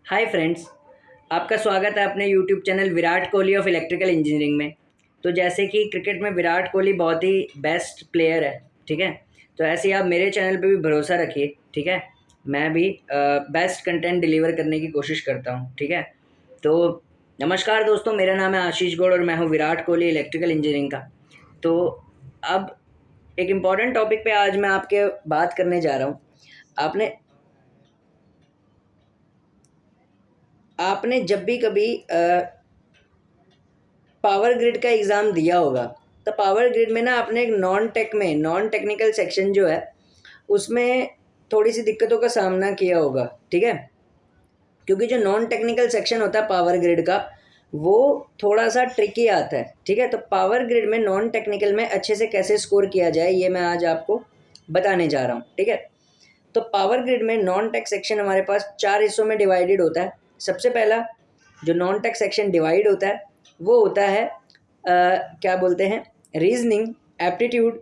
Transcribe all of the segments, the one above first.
Hi friends. आपका स्वागत है अपने YouTube channel Virat Kohli of electrical engineering में। तो जैसे कि क्रिकेट में विराट कोहली बहुत ही बेस्ट प्लेयर है, ठीक है। तो ऐसे ही आप मेरे चैनल पे भी भरोसा रखिए, ठीक है। मैं भी बेस्ट कंटेंट डिलीवर करने की कोशिश करता हूँ, ठीक है। तो नमस्कार दोस्तों, मेरा नाम है आशीष गौड़ और मैं हूँ विराट कोहली इलेक्ट्रिकल इंजीनियरिंग का। तो अब एक इम्पॉर्टेंट टॉपिक पे आज मैं आपके बात करने जा रहा हूँ। आपने आपने जब भी कभी पावर ग्रिड का एग्ज़ाम दिया होगा, तो पावर ग्रिड में ना आपने एक नॉन टेक्निकल सेक्शन जो है उसमें थोड़ी सी दिक्कतों का सामना किया होगा, ठीक है। क्योंकि जो नॉन टेक्निकल सेक्शन होता है पावर ग्रिड का, वो थोड़ा सा ट्रिकी आता है, ठीक है। तो पावर ग्रिड में नॉन टेक्निकल में अच्छे से कैसे स्कोर किया जाए ये मैं आज आपको बताने जा रहा हूँ, ठीक है। तो पावर ग्रिड में नॉन टेक सेक्शन हमारे पास 4 हिस्सों में डिवाइडेड होता है। सबसे पहला जो नॉन टेक सेक्शन डिवाइड होता है वो होता है क्या बोलते हैं, रीजनिंग, एप्टीट्यूड,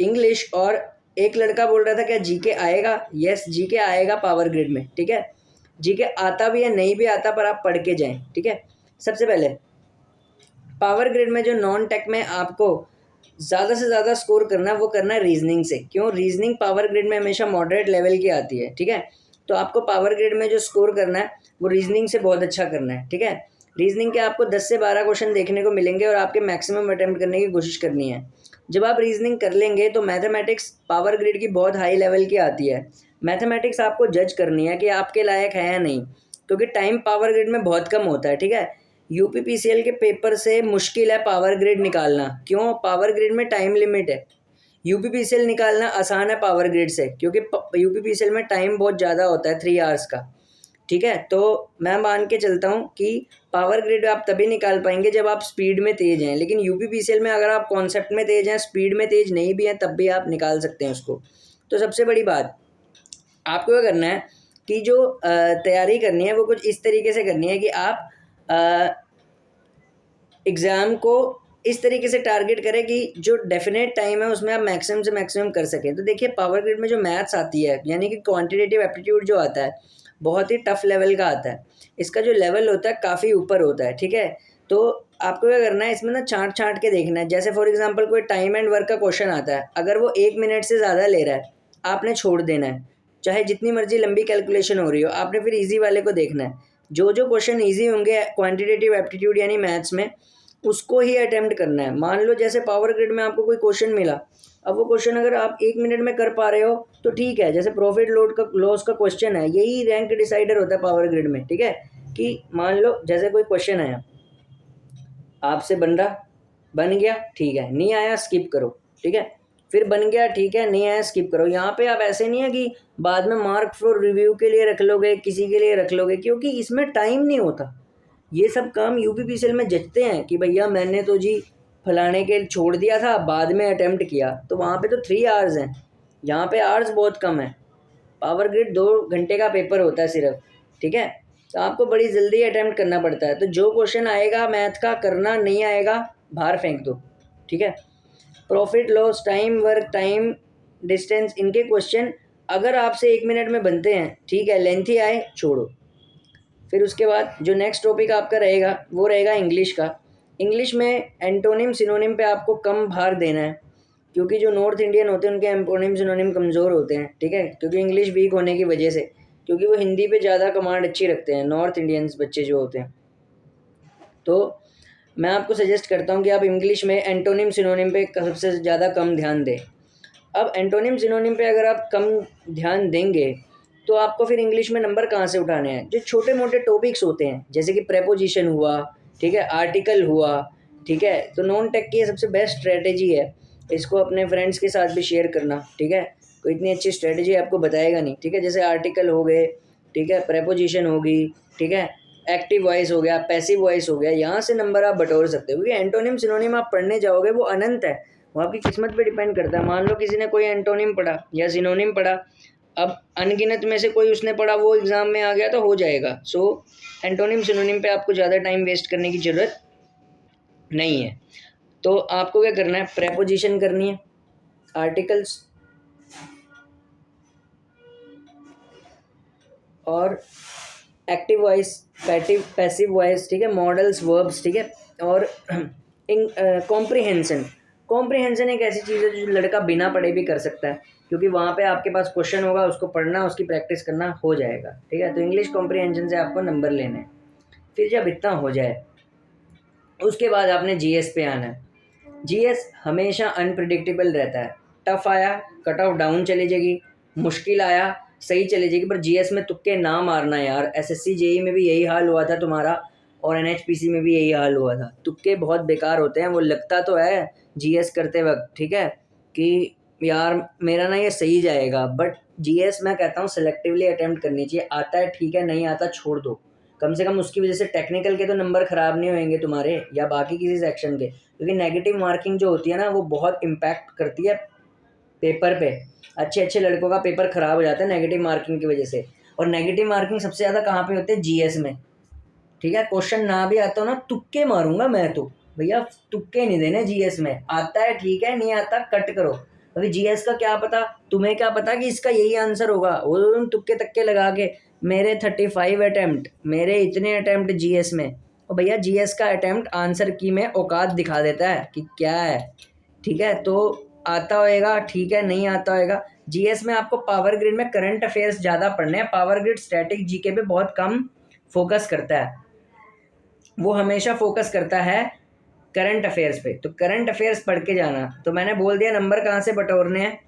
इंग्लिश। और एक लड़का बोल रहा था क्या जीके आएगा? यस, जीके आएगा पावर ग्रिड में, ठीक है। जीके आता भी है नहीं भी आता, पर आप पढ़ के जाएं, ठीक है। सबसे पहले पावर ग्रिड में जो नॉन टेक में आपको ज़्यादा से ज़्यादा स्कोर करना है वो करना है रीजनिंग से। क्यों? रीजनिंग पावर ग्रिड में हमेशा मॉडरेट लेवल की आती है, ठीक है। तो आपको पावर ग्रिड में जो स्कोर करना है वो रीजनिंग से बहुत अच्छा करना है, ठीक है। रीजनिंग के आपको 10 से 12 क्वेश्चन देखने को मिलेंगे और आपके मैक्सिमम अटेम्प्ट करने की कोशिश करनी है। जब आप रीजनिंग कर लेंगे तो मैथमेटिक्स पावर ग्रिड की बहुत हाई लेवल की आती है। मैथमेटिक्स आपको जज करनी है कि आपके लायक है या नहीं, क्योंकि टाइम पावर ग्रिड में बहुत कम होता है, ठीक है। यूपीपीसीएल के पेपर से मुश्किल है पावर ग्रिड निकालना। क्यों? पावर ग्रिड में टाइम लिमिट है। यूपीपीसीएल निकालना आसान है पावर ग्रिड से, क्योंकि यूपीपीसीएल में टाइम बहुत ज़्यादा होता है, 3 आवर्स का, ठीक है। तो मैं मान के चलता हूँ कि पावर ग्रिड आप तभी निकाल पाएंगे जब आप स्पीड में तेज हैं। लेकिन यूपीपीसीएल में अगर आप कॉन्सेप्ट में तेज हैं, स्पीड में तेज नहीं भी हैं, तब भी आप निकाल सकते हैं उसको। तो सबसे बड़ी बात आपको क्या करना है कि जो तैयारी करनी है वो कुछ इस तरीके से करनी है कि आप एग्ज़ाम को इस तरीके से टारगेट करें कि जो डेफिनेट टाइम है उसमें आप मैक्सिमम से मैक्सिमम कर सकें। तो देखिए पावर ग्रिड में जो मैथ्स आती है, यानी कि क्वांटिटेटिव एप्टीट्यूड जो आता है, बहुत ही टफ लेवल का आता है। इसका जो लेवल होता है काफ़ी ऊपर होता है, ठीक है। तो आपको क्या करना है इसमें ना, छाँट छाँट के देखना है। जैसे फॉर एग्जांपल कोई टाइम एंड वर्क का क्वेश्चन आता है, अगर वो 1 मिनट से ज़्यादा ले रहा है आपने छोड़ देना है। चाहे जितनी मर्जी लंबी कैलकुलेशन हो रही हो, आपने फिर ईजी वाले को देखना है। जो जो क्वेश्चन ईजी होंगे क्वांटिटेटिव एप्टीट्यूड यानी मैथ्स में, उसको ही अटेम्प्ट करना है। मान लो जैसे पावर ग्रिड में आपको कोई क्वेश्चन मिला, अब वो क्वेश्चन अगर आप 1 मिनट में कर पा रहे हो तो ठीक है। जैसे प्रॉफिट लॉस का क्वेश्चन है, यही रैंक डिसाइडर होता है पावर ग्रिड में, ठीक है। कि मान लो जैसे कोई क्वेश्चन आया आपसे, बन रहा, बन गया ठीक है, नहीं आया स्किप करो, ठीक है। फिर बन गया ठीक है, नहीं आया स्किप करो। यहाँ पे आप ऐसे नहीं है कि बाद में मार्क फॉर रिव्यू के लिए रख लोगे, किसी के लिए रख लोगे, क्योंकि इसमें टाइम नहीं होता। ये सब काम यूपीपीसीएल में जचते हैं कि भैया मैंने तो जी फलाने के छोड़ दिया था, बाद में अटेम्प्ट किया, तो वहाँ पे तो 3 आवर्स हैं। यहाँ पे आवर्स बहुत कम है। पावर ग्रिड 2 घंटे का पेपर होता है सिर्फ, ठीक है। तो आपको बड़ी जल्दी अटेम्प्ट करना पड़ता है। तो जो क्वेश्चन आएगा मैथ का करना, नहीं आएगा बाहर फेंक दो, ठीक है। Profit loss, time work, time distance, इनके क्वेश्चन अगर आपसे 1 मिनट में बनते हैं, ठीक है, लेंथी आए छोड़ो। फिर उसके बाद जो नेक्स्ट टॉपिक आपका रहेगा वो रहेगा इंग्लिश का। इंग्लिश में एंटोनिम सिनोनिम पे आपको कम भार देना है, क्योंकि जो नॉर्थ इंडियन होते हैं उनके एंटोनिम सिनोनिम कमज़ोर होते हैं, ठीक है। क्योंकि इंग्लिश वीक होने की वजह से, क्योंकि वो हिंदी पे ज़्यादा कमांड अच्छी रखते हैं नॉर्थ इंडियंस बच्चे जो होते हैं। तो मैं आपको सजेस्ट करता हूँ कि आप इंग्लिश में एंटोनिम सिनोनिम पे सबसे ज़्यादा कम ध्यान दें। अब एंटोनिम सिनोनिम पे अगर आप कम ध्यान देंगे तो आपको फिर इंग्लिश में नंबर कहाँ से उठाने हैं? जो छोटे मोटे टॉपिक्स होते हैं, जैसे कि प्रेपोजिशन हुआ, ठीक है, आर्टिकल हुआ, ठीक है। तो नॉन टेक की सबसे बेस्ट स्ट्रेटेजी है इसको अपने फ्रेंड्स के साथ भी शेयर करना, ठीक है। कोई इतनी अच्छी स्ट्रेटेजी आपको बताएगा नहीं, ठीक है। जैसे आर्टिकल हो गए, ठीक है, प्रेपोजिशन होगी, ठीक है, एक्टिव वॉइस हो गया, पैसिव वॉइस हो गया, यहाँ से नंबर आप बटोर सकते हो। क्योंकि एंटोनिम सिनोनिम आप पढ़ने जाओगे वो अनंत है, वो आपकी किस्मत पे डिपेंड करता है। मान लो किसी ने कोई एंटोनिम पढ़ा या सिनोनिम पढ़ा, अब अनगिनत में से कोई उसने पढ़ा, वो एग्ज़ाम में आ गया तो हो जाएगा। सो एंटोनिम सिनोनिम पे आपको ज़्यादा टाइम वेस्ट करने की ज़रूरत नहीं है। तो आपको क्या करना है, प्रेपोजिशन करनी है, आर्टिकल्स और एक्टिव वॉइस, पैसिव वॉइस, ठीक है, मॉडल्स, वर्ब्स, ठीक है, और कॉम्प्रिहेंशन। कॉम्प्रिहेंशन एक ऐसी चीज़ है जो लड़का बिना पढ़े भी कर सकता है, क्योंकि वहाँ पे आपके पास क्वेश्चन होगा, उसको पढ़ना, उसकी प्रैक्टिस करना हो जाएगा, ठीक है। तो इंग्लिश कॉम्प्रिहेंशन से आपको नंबर लेने हैं। फिर जब इतना हो जाए उसके बाद आपने जीएस पे आना है। जीएस हमेशा अनप्रिडिक्टेबल रहता है। टफ आया कट ऑफ डाउन चली जाएगी, मुश्किल आया सही चली जाएगी, पर जीएस में तुक्के ना मारना यार। एसएससी जेई में भी यही हाल हुआ था तुम्हारा, और एनएचपीसी में भी यही हाल हुआ था। तुक्के बहुत बेकार होते हैं, वो लगता तो है जीएस करते वक्त, ठीक है, कि यार मेरा ना ये सही जाएगा, बट जीएस मैं कहता हूँ सेलेक्टिवली अटेम्प्ट करनी चाहिए। आता है ठीक है, नहीं आता छोड़ दो। कम से कम उसकी वजह से टेक्निकल के तो नंबर ख़राब नहीं होंगे तुम्हारे, या बाकी किसी सेक्शन के, क्योंकि नेगेटिव मार्किंग जो होती है ना वो बहुत इम्पैक्ट करती है पेपर पे। अच्छे अच्छे लड़कों का पेपर ख़राब हो जाता है नेगेटिव मार्किंग की वजह से। और नेगेटिव मार्किंग सबसे ज़्यादा कहाँ पे होती है? जीएस में, ठीक है। क्वेश्चन ना भी आता हो ना, तुक्के मारूंगा मैं तो भैया, तुक्के नहीं देने जीएस में। आता है ठीक है, नहीं आता कट करो। अभी जीएस का क्या पता, तुम्हें क्या पता कि इसका यही आंसर होगा, वो तो तुम तुक्के तक्के लगा के। मेरे 35 अटैम्प्ट, मेरे इतने अटैम्प्ट जीएस में, और भैया जीएस का अटैम्प्ट आंसर की में औकात दिखा देता है कि क्या है, ठीक है। तो आता होएगा ठीक है, नहीं आता होएगा। जीएस में आपको पावर ग्रिड में करंट अफेयर्स ज़्यादा पढ़ने हैं, पावर ग्रिड स्टैटिक जीके पे बहुत कम फोकस करता है। वो हमेशा फोकस करता है करंट अफेयर्स पे। तो करंट अफेयर्स पढ़ के जाना। तो मैंने बोल दिया नंबर कहाँ से बटोरने हैं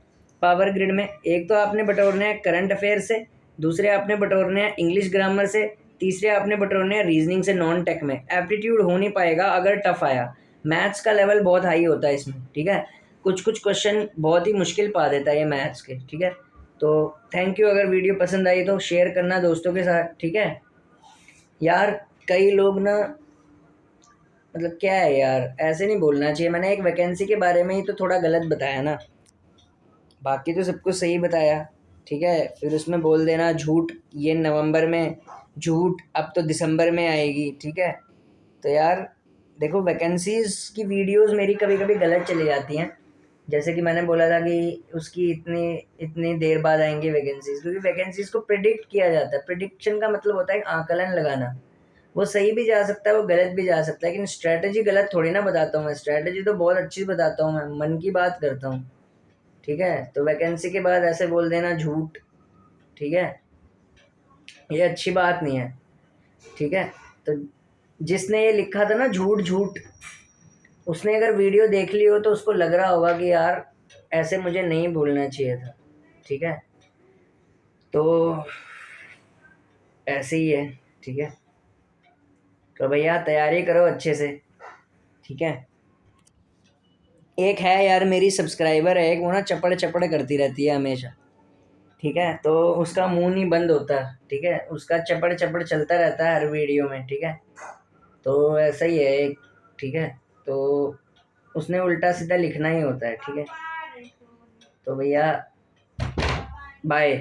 पावर ग्रिड में। एक तो आपने बटोरने हैं करंट अफेयर्स से, दूसरे आपने बटोरने हैं इंग्लिश ग्रामर से, तीसरे आपने बटोरने हैं रीजनिंग से, नॉन टेक में। एप्टीट्यूड हो नहीं पाएगा अगर टफ आया। मैथ्स का लेवल बहुत हाई होता है इसमें, ठीक है। कुछ कुछ क्वेश्चन बहुत ही मुश्किल पा देता है ये मैथ्स के, ठीक है। तो थैंक यू। अगर वीडियो पसंद आई तो शेयर करना दोस्तों के साथ, ठीक है यार। कई लोग ना, मतलब क्या है यार, ऐसे नहीं बोलना चाहिए। मैंने एक वैकेंसी के बारे में ही तो थोड़ा गलत बताया ना, बाकी तो सब कुछ सही बताया, ठीक है। फिर उसमें बोल देना झूठ, ये नवंबर में, झूठ अब तो दिसंबर में आएगी, ठीक है। तो यार देखो, वैकेंसीज की वीडियोस मेरी कभी कभी गलत चली जाती हैं। जैसे कि मैंने बोला था कि उसकी इतनी इतनी देर बाद आएंगी वैकेंसीज, क्योंकि वैकेंसीज को प्रिडिक्ट किया जाता है। प्रिडिक्शन का मतलब होता है आकलन लगाना। वो सही भी जा सकता है, वो गलत भी जा सकता है, लेकिन स्ट्रैटेजी गलत थोड़ी ना बताता हूँ मैं। स्ट्रैटेजी तो बहुत अच्छी बताता हूँ मैं, मन की बात करता हूँ, ठीक है। तो वैकेंसी के बाद ऐसे बोल देना झूठ, ठीक है, ये अच्छी बात नहीं है, ठीक है। तो जिसने ये लिखा था ना झूठ झूठ, उसने अगर वीडियो देख ली हो तो उसको लग रहा होगा कि यार ऐसे मुझे नहीं बोलना चाहिए था, ठीक है। तो ऐसे ही है, ठीक है। तो भैया तैयारी करो अच्छे से, ठीक है। एक है यार मेरी सब्सक्राइबर है एक, वो ना चपड़ चपड़ करती रहती है हमेशा, ठीक है। तो उसका मुंह नहीं बंद होता, ठीक है, उसका चपड़ चपड़ चलता रहता है हर वीडियो में, ठीक है। तो ऐसा ही है एक, ठीक है। तो उसने उल्टा सीधा लिखना ही होता है, ठीक है। तो भैया बाय।